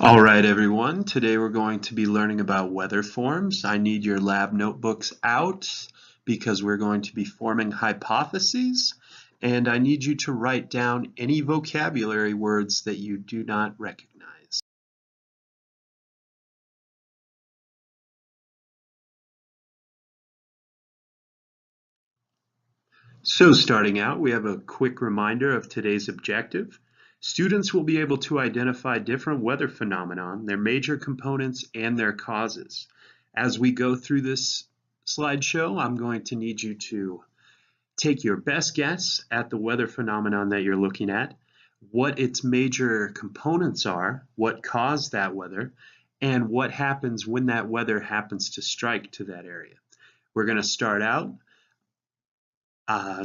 All right, everyone. Today we're going to be learning about weather forms. I need your lab notebooks out because we're going to be forming hypotheses, and I need you to write down any vocabulary words that you do not recognize. So starting out, we have a quick reminder of today's objective. Students will be able to identify different weather phenomena, their major components, and their causes. As we go through this slideshow, I'm going to need you to take your best guess at the weather phenomenon that you're looking at, what its major components are, what caused that weather, and what happens when that weather happens to strike to that area. We're going to start out.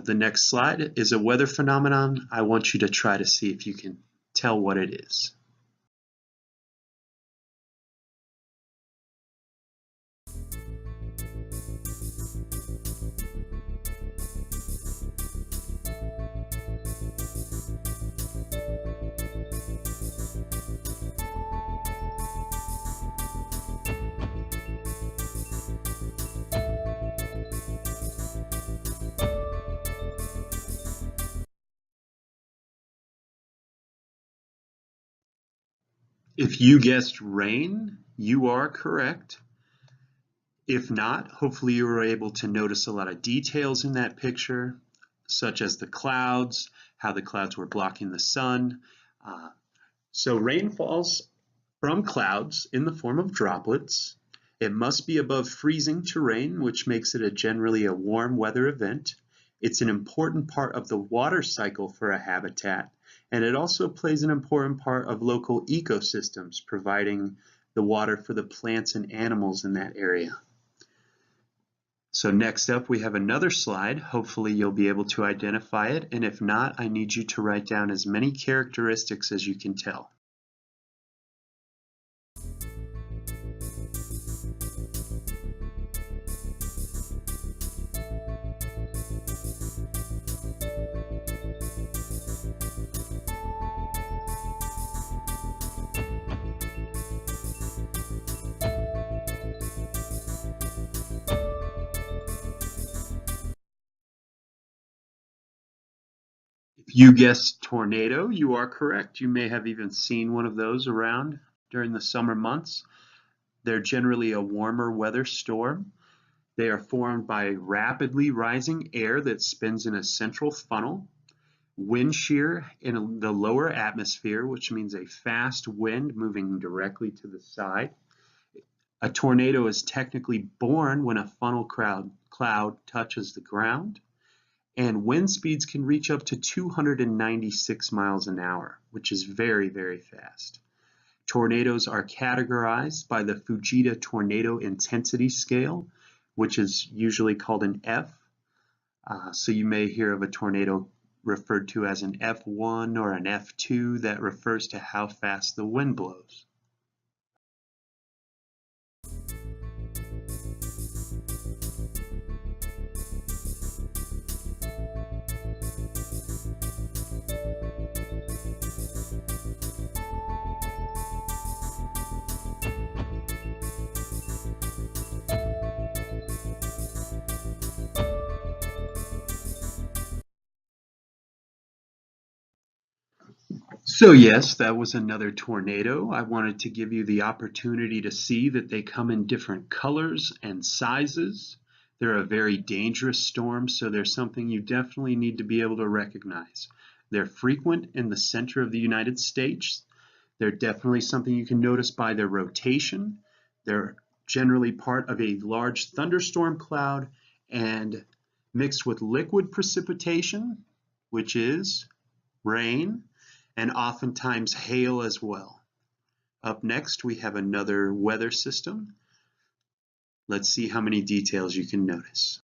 The next slide is a weather phenomenon. I want you to try to see if you can tell what it is. If you guessed rain, you are correct. If not, hopefully you were able to notice a lot of details in that picture, such as the clouds, how the clouds were blocking the sun. So rain falls from clouds in the form of droplets. It must be above freezing to rain, which makes it generally a warm weather event. It's an important part of the water cycle for a habitat, and it also plays an important part of local ecosystems, providing the water for the plants and animals in that area. So next up, we have another slide. Hopefully you'll be able to identify it, and if not, I need you to write down as many characteristics as you can tell. If you guessed tornado, you are correct. You may have even seen one of those around during the summer months. They're generally a warmer weather storm. They are formed by rapidly rising air that spins in a central funnel, wind shear in the lower atmosphere, which means a fast wind moving directly to the side. A tornado is technically born when a funnel cloud touches the ground. And wind speeds can reach up to 296 miles an hour, which is very, very fast. Tornadoes are categorized by the Fujita Tornado Intensity Scale, which is usually called an F. So you may hear of a tornado referred to as an F1 or an F2 that refers to how fast the wind blows. So yes, that was another tornado. I wanted to give you the opportunity to see that they come in different colors and sizes. They're a very dangerous storm, so they're something you definitely need to be able to recognize. They're frequent in the center of the United States. They're definitely something you can notice by their rotation. They're generally part of a large thunderstorm cloud and mixed with liquid precipitation, which is rain, and oftentimes hail as well. Up next, we have another weather system. Let's see how many details you can notice.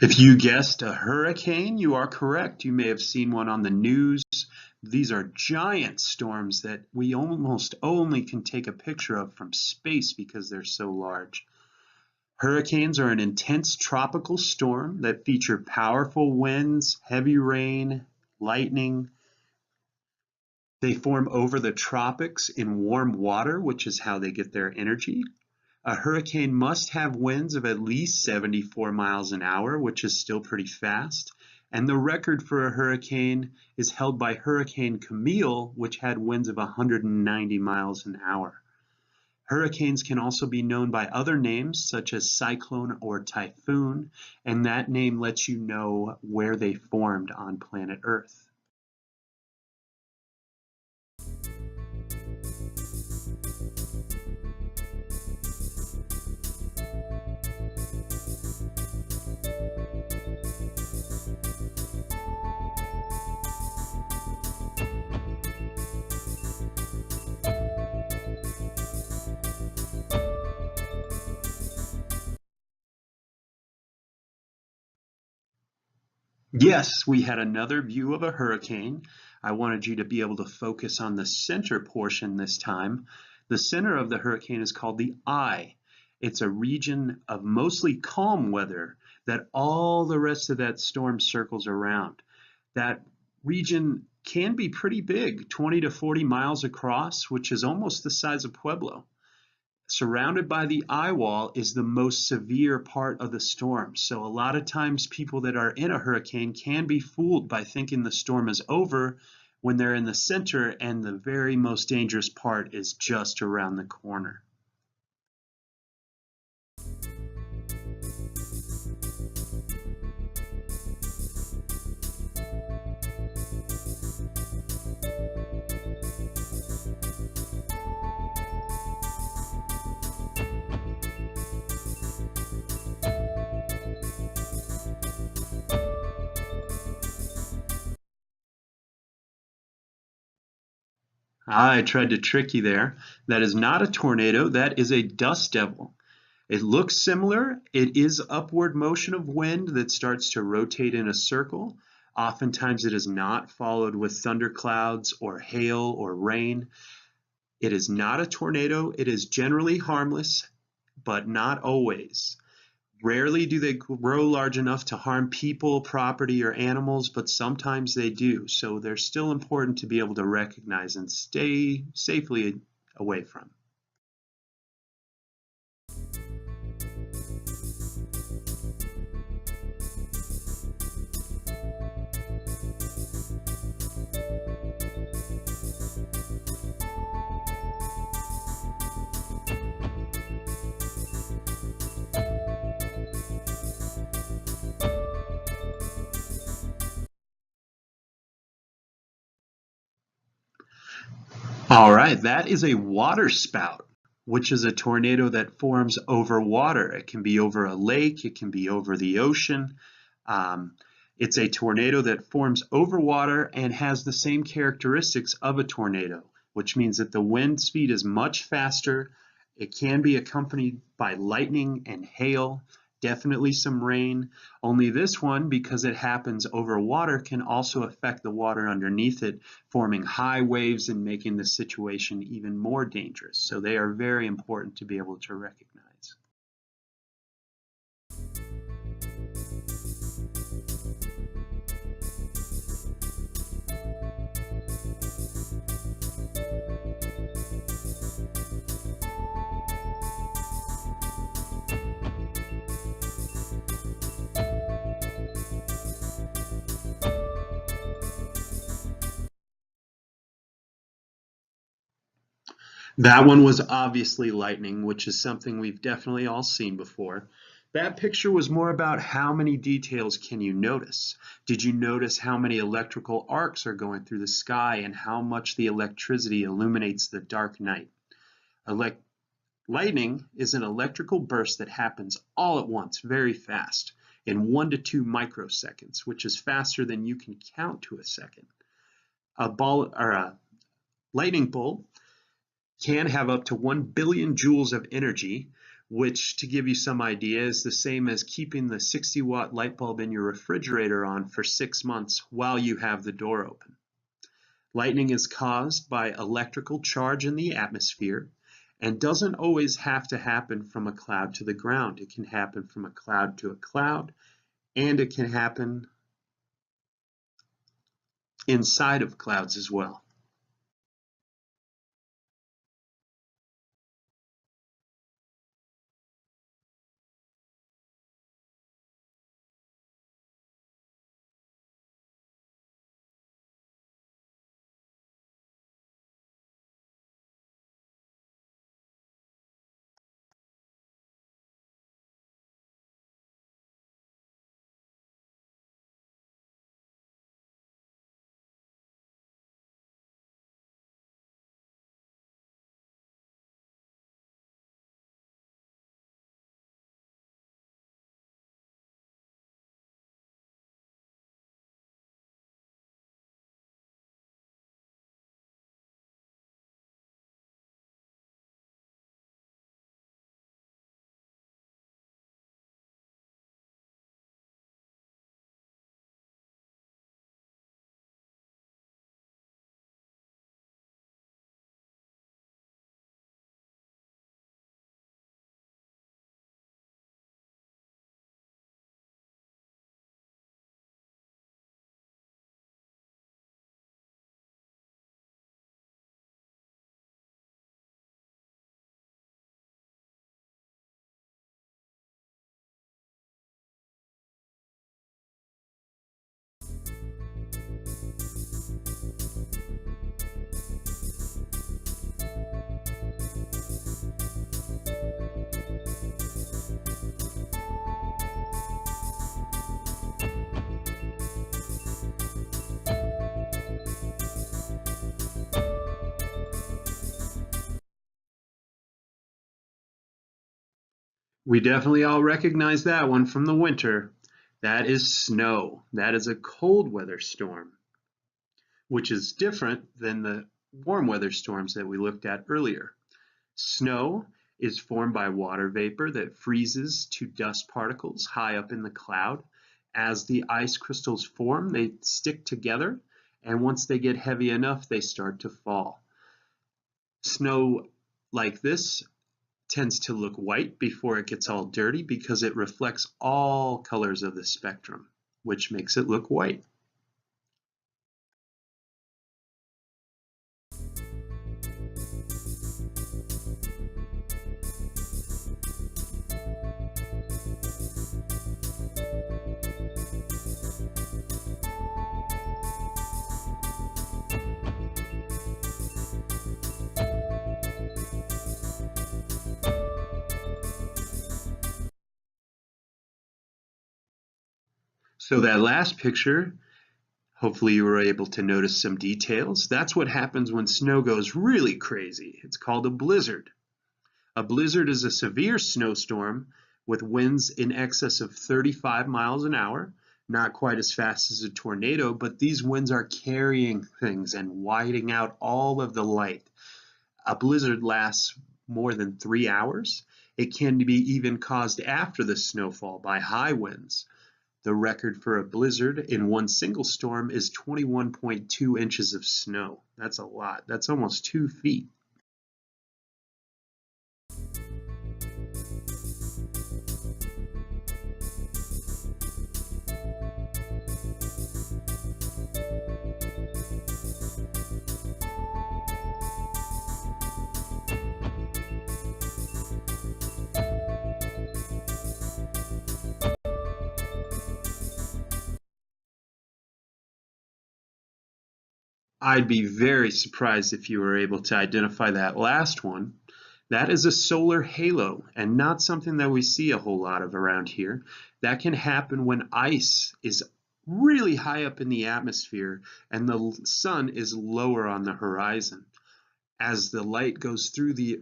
If you guessed a hurricane, you are correct. You may have seen one on the news. These are giant storms that we almost only can take a picture of from space because they're so large. Hurricanes are an intense tropical storm that feature powerful winds, heavy rain, lightning. They form over the tropics in warm water, which is how they get their energy. A hurricane must have winds of at least 74 miles an hour, which is still pretty fast. And the record for a hurricane is held by Hurricane Camille, which had winds of 190 miles an hour. Hurricanes can also be known by other names, such as cyclone or typhoon, and that name lets you know where they formed on planet Earth. Yes, we had another view of a hurricane. I wanted you to be able to focus on the center portion this time. The center of the hurricane is called the eye. It's a region of mostly calm weather that all the rest of that storm circles around. That region can be pretty big, 20 to 40 miles across, which is almost the size of Pueblo. Surrounded by the eye wall is the most severe part of the storm. So a lot of times people that are in a hurricane can be fooled by thinking the storm is over when they're in the center and the very most dangerous part is just around the corner. I tried to trick you there. That is not a tornado, that is a dust devil. It looks similar. It is upward motion of wind that starts to rotate in a circle. Oftentimes it is not followed with thunderclouds or hail or rain. It is not a tornado. It is generally harmless, but not always. Rarely do they grow large enough to harm people, property, or animals, but sometimes they do. So they're still important to be able to recognize and stay safely away from. All right, that is a waterspout, which is a tornado that forms over water. It can be over a lake, it can be over the ocean. It's a tornado that forms over water and has the same characteristics of a tornado, which means that the wind speed is much faster. It can be accompanied by lightning and hail, definitely some rain. Only this one, because it happens over water, can also affect the water underneath it, forming high waves and making the situation even more dangerous. So they are very important to be able to recognize. That one was obviously lightning, which is something we've definitely all seen before. That picture was more about how many details can you notice. Did you notice how many electrical arcs are going through the sky and how much the electricity illuminates the dark night? Lightning is an electrical burst that happens all at once, very fast, in 1 to 2 microseconds, which is faster than you can count to a second. A lightning bolt can have up to 1 billion joules of energy, which, to give you some idea, is the same as keeping the 60-watt light bulb in your refrigerator on for 6 months while you have the door open. Lightning is caused by electrical charge in the atmosphere and doesn't always have to happen from a cloud to the ground. It can happen from a cloud to a cloud, and it can happen inside of clouds as well. We definitely all recognize that one from the winter. That is snow. That is a cold weather storm, which is different than the warm weather storms that we looked at earlier. Snow is formed by water vapor that freezes to dust particles high up in the cloud. As the ice crystals form, they stick together, and once they get heavy enough, they start to fall. Snow like this tends to look white before it gets all dirty because it reflects all colors of the spectrum, which makes it look white. So that last picture, hopefully you were able to notice some details. That's what happens when snow goes really crazy. It's called a blizzard. A blizzard is a severe snowstorm with winds in excess of 35 miles an hour, not quite as fast as a tornado, but these winds are carrying things and whiting out all of the light. A blizzard lasts more than 3 hours. It can be even caused after the snowfall by high winds. The record for a blizzard in one single storm is 21.2 inches of snow. That's a lot. That's almost 2 feet. I'd be very surprised if you were able to identify that last one. That is a solar halo and not something that we see a whole lot of around here. That can happen when ice is really high up in the atmosphere and the sun is lower on the horizon. As the light goes through the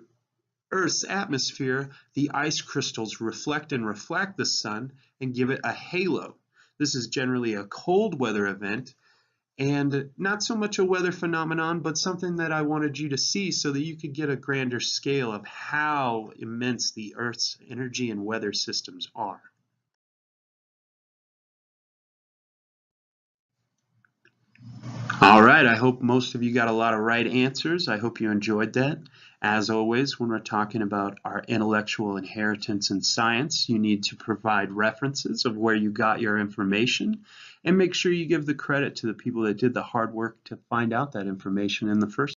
Earth's atmosphere, the ice crystals reflect and refract the sun and give it a halo. This is generally a cold weather event, And not so much a weather phenomenon, but something that I wanted you to see so that you could get a grander scale of how immense the Earth's energy and weather systems are. All right, I hope most of you got a lot of right answers. I hope you enjoyed that. As always, when we're talking about our intellectual inheritance in science, you need to provide references of where you got your information and make sure you give the credit to the people that did the hard work to find out that information in the first